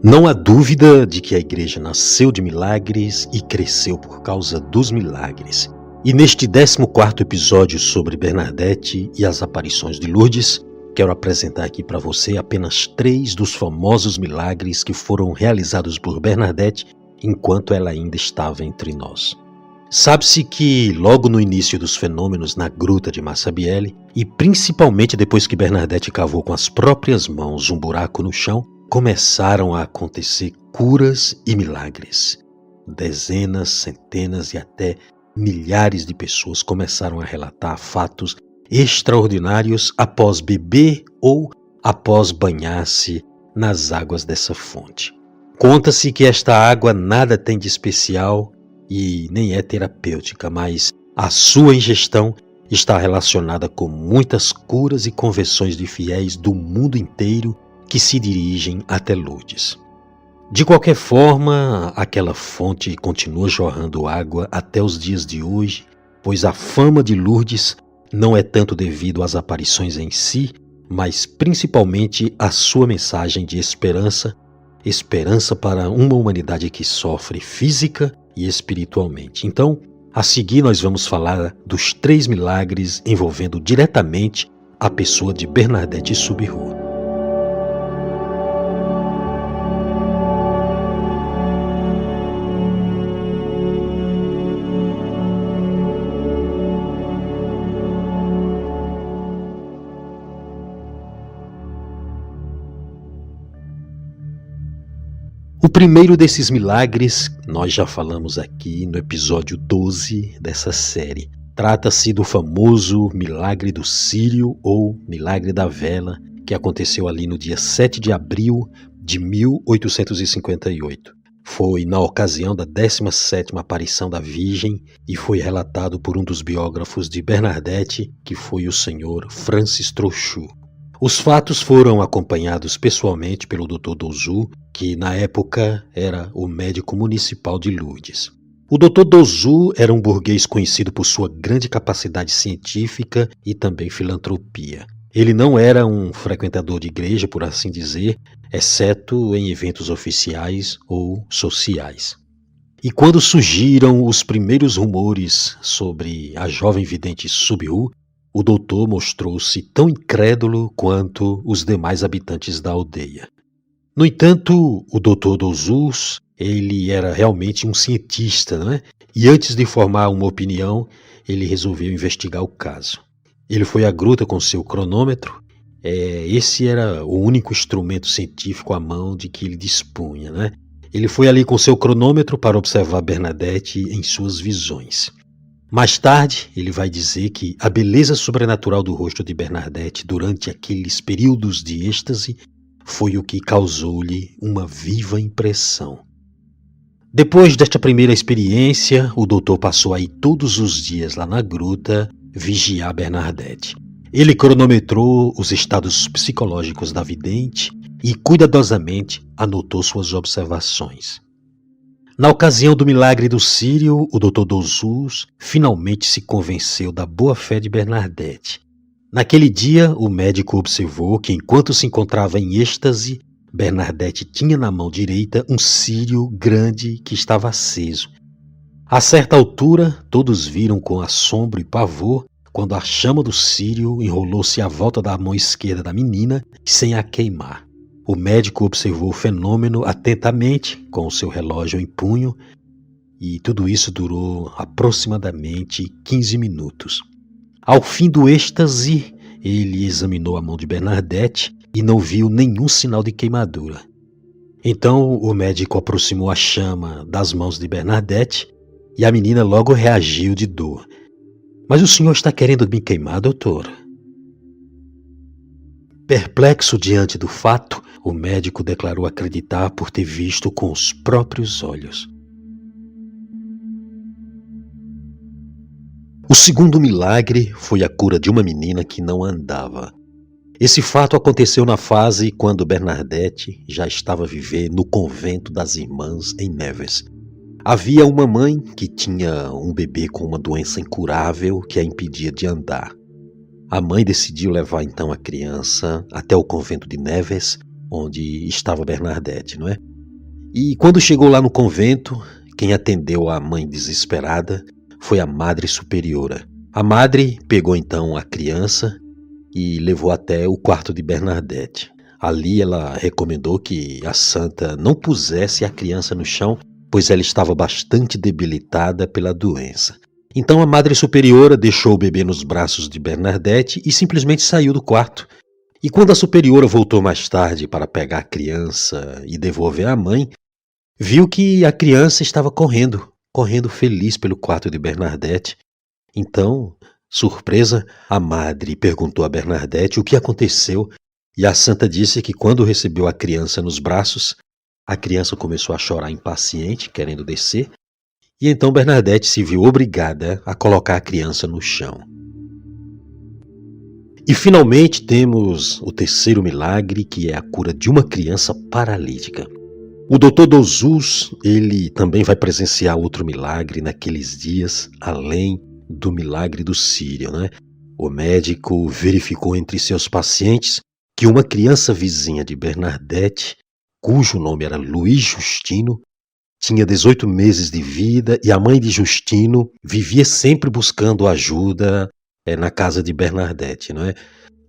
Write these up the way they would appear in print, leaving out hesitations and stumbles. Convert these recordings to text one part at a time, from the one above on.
Não há dúvida de que a igreja nasceu de milagres e cresceu por causa dos milagres. E neste 14º episódio sobre Bernadette e as aparições de Lourdes, quero apresentar aqui para você apenas 3 dos famosos milagres que foram realizados por Bernadette enquanto ela ainda estava entre nós. Sabe-se que logo no início dos fenômenos na gruta de Massabielle, e principalmente depois que Bernadette cavou com as próprias mãos um buraco no chão, começaram a acontecer curas e milagres. Dezenas, centenas e até milhares de pessoas começaram a relatar fatos extraordinários após beber ou após banhar-se nas águas dessa fonte. Conta-se que esta água nada tem de especial e nem é terapêutica, mas a sua ingestão está relacionada com muitas curas e conversões de fiéis do mundo inteiro que se dirigem até Lourdes. De qualquer forma, aquela fonte continua jorrando água até os dias de hoje, pois a fama de Lourdes não é tanto devido às aparições em si, mas principalmente à sua mensagem de esperança para uma humanidade que sofre física e espiritualmente. Então, a seguir nós vamos falar dos 3 milagres envolvendo diretamente a pessoa de Bernadette Soubirous. O primeiro desses milagres, nós já falamos aqui no episódio 12 dessa série. Trata-se do famoso milagre do círio ou milagre da vela, que aconteceu ali no dia 7 de abril de 1858. Foi na ocasião da 17ª aparição da Virgem e foi relatado por um dos biógrafos de Bernadette, que foi o senhor Francis Trochu. Os fatos foram acompanhados pessoalmente pelo Dr. Dozu, que na época era o médico municipal de Lourdes. O Dr. Dozu era um burguês conhecido por sua grande capacidade científica e também filantropia. Ele não era um frequentador de igreja, por assim dizer, exceto em eventos oficiais ou sociais. E quando surgiram os primeiros rumores sobre a jovem vidente Soubirous, o doutor mostrou-se tão incrédulo quanto os demais habitantes da aldeia. No entanto, o Dr. Dozu, ele era realmente um cientista, não é? E antes de formar uma opinião, ele resolveu investigar o caso. Ele foi à gruta com seu cronômetro. Esse era o único instrumento científico à mão de que ele dispunha, né? Ele foi ali com seu cronômetro para observar Bernadette em suas visões. Mais tarde, ele vai dizer que a beleza sobrenatural do rosto de Bernadette durante aqueles períodos de êxtase foi o que causou-lhe uma viva impressão. Depois desta primeira experiência, o doutor passou a ir todos os dias lá na gruta vigiar Bernadette. Ele cronometrou os estados psicológicos da vidente e cuidadosamente anotou suas observações. Na ocasião do milagre do círio, o Dr. Dozu finalmente se convenceu da boa-fé de Bernadette. Naquele dia, o médico observou que enquanto se encontrava em êxtase, Bernadette tinha na mão direita um círio grande que estava aceso. A certa altura, todos viram com assombro e pavor quando a chama do círio enrolou-se à volta da mão esquerda da menina sem a queimar. O médico observou o fenômeno atentamente, com o seu relógio em punho, e tudo isso durou aproximadamente 15 minutos. Ao fim do êxtase, ele examinou a mão de Bernadette e não viu nenhum sinal de queimadura. Então o médico aproximou a chama das mãos de Bernadette e a menina logo reagiu de dor. "Mas o senhor está querendo me queimar, doutor?" Perplexo diante do fato, o médico declarou acreditar por ter visto com os próprios olhos. O segundo milagre foi a cura de uma menina que não andava. Esse fato aconteceu na fase quando Bernadette já estava a viver no convento das Irmãs em Neves. Havia uma mãe que tinha um bebê com uma doença incurável que a impedia de andar. A mãe decidiu levar então a criança até o convento de Neves, onde estava Bernadette, não é? E quando chegou lá no convento, quem atendeu a mãe desesperada foi a Madre Superiora. A madre pegou então a criança e levou até o quarto de Bernadette. Ali ela recomendou que a santa não pusesse a criança no chão, pois ela estava bastante debilitada pela doença. Então a Madre Superiora deixou o bebê nos braços de Bernadette e simplesmente saiu do quarto. E quando a Superiora voltou mais tarde para pegar a criança e devolver à mãe, viu que a criança estava correndo feliz pelo quarto de Bernadette. Então, surpresa, a madre perguntou a Bernadette o que aconteceu e a santa disse que quando recebeu a criança nos braços, a criança começou a chorar impaciente, querendo descer, e então Bernadette se viu obrigada a colocar a criança no chão. E finalmente temos o terceiro milagre, que é a cura de uma criança paralítica. O Dr. Dozus, ele também vai presenciar outro milagre naqueles dias, além do milagre do Sírio, né? O médico verificou entre seus pacientes que uma criança vizinha de Bernadette, cujo nome era Luiz Justino, tinha 18 meses de vida e a mãe de Justino vivia sempre buscando ajuda na casa de Bernadette, não é?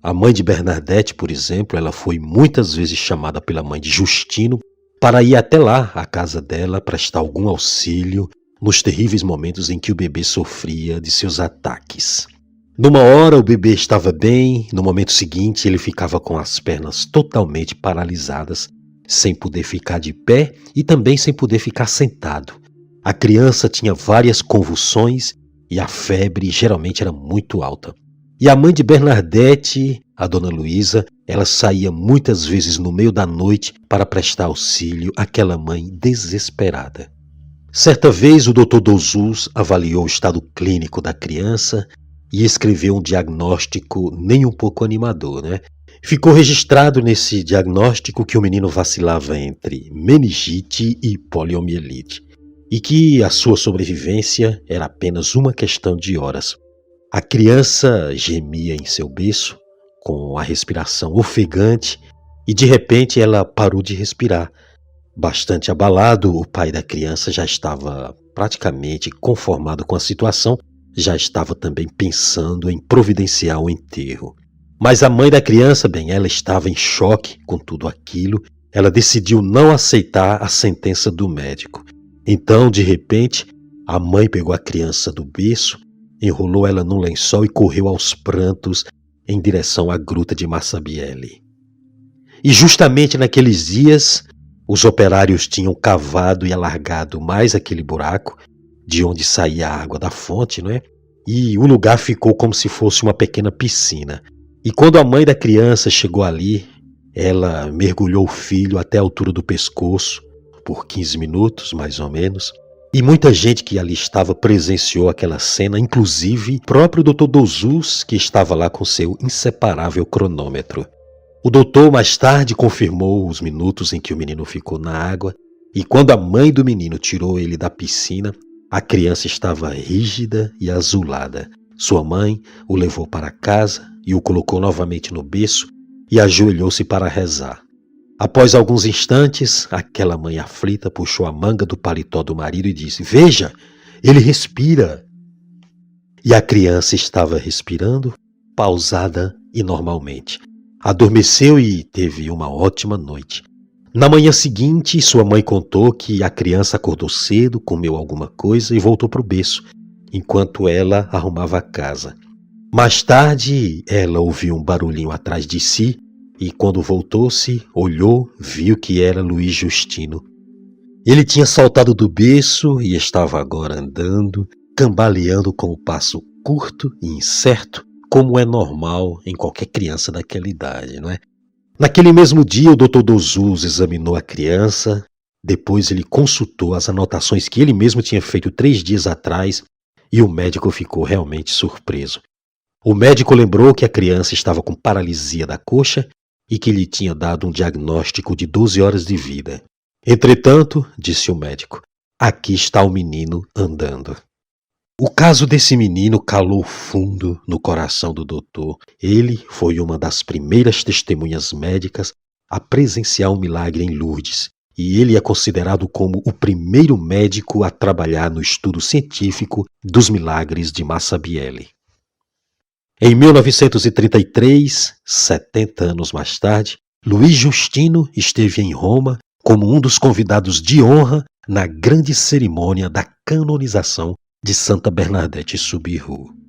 A mãe de Bernadette, por exemplo, ela foi muitas vezes chamada pela mãe de Justino para ir até lá, à casa dela, prestar algum auxílio nos terríveis momentos em que o bebê sofria de seus ataques. Numa hora o bebê estava bem, no momento seguinte ele ficava com as pernas totalmente paralisadas, sem poder ficar de pé e também sem poder ficar sentado. A criança tinha várias convulsões e a febre geralmente era muito alta. E a mãe de Bernadette, a dona Luísa, ela saía muitas vezes no meio da noite para prestar auxílio àquela mãe desesperada. Certa vez o Dr. Dozus avaliou o estado clínico da criança e escreveu um diagnóstico nem um pouco animador, né? Ficou registrado nesse diagnóstico que o menino vacilava entre meningite e poliomielite e que a sua sobrevivência era apenas uma questão de horas. A criança gemia em seu berço, com a respiração ofegante, e de repente ela parou de respirar. Bastante abalado, o pai da criança já estava praticamente conformado com a situação, já estava também pensando em providenciar o enterro. Mas a mãe da criança, bem, ela estava em choque com tudo aquilo, ela decidiu não aceitar a sentença do médico. Então, de repente, a mãe pegou a criança do berço, enrolou ela num lençol e correu aos prantos em direção à gruta de Massabielle. E justamente naqueles dias, os operários tinham cavado e alargado mais aquele buraco, de onde saía a água da fonte, não é? E o lugar ficou como se fosse uma pequena piscina. E quando a mãe da criança chegou ali, ela mergulhou o filho até a altura do pescoço, por 15 minutos, mais ou menos. E muita gente que ali estava presenciou aquela cena, inclusive o próprio Dr. Dozus, que estava lá com seu inseparável cronômetro. O doutor mais tarde confirmou os minutos em que o menino ficou na água, e quando a mãe do menino tirou ele da piscina, a criança estava rígida e azulada. Sua mãe o levou para casa e o colocou novamente no berço e ajoelhou-se para rezar. Após alguns instantes, aquela mãe aflita puxou a manga do paletó do marido e disse: "Veja, ele respira." E a criança estava respirando, pausada e normalmente. Adormeceu e teve uma ótima noite. Na manhã seguinte, sua mãe contou que a criança acordou cedo, comeu alguma coisa e voltou para o berço, enquanto ela arrumava a casa. Mais tarde, ela ouviu um barulhinho atrás de si e, quando voltou-se, olhou, viu que era Luiz Justino. Ele tinha saltado do berço e estava agora andando, cambaleando com um passo curto e incerto, como é normal em qualquer criança daquela idade, não é? Naquele mesmo dia, o Dr. Dozus examinou a criança, depois ele consultou as anotações que ele mesmo tinha feito 3 dias atrás e o médico ficou realmente surpreso. O médico lembrou que a criança estava com paralisia da coxa e que lhe tinha dado um diagnóstico de 12 horas de vida. Entretanto, disse o médico, aqui está o menino andando. O caso desse menino calou fundo no coração do doutor. Ele foi uma das primeiras testemunhas médicas a presenciar um milagre em Lourdes e ele é considerado como o primeiro médico a trabalhar no estudo científico dos milagres de Massabielle. Em 1933, 70 anos mais tarde, Luiz Justino esteve em Roma como um dos convidados de honra na grande cerimônia da canonização de Santa Bernadette Soubirous.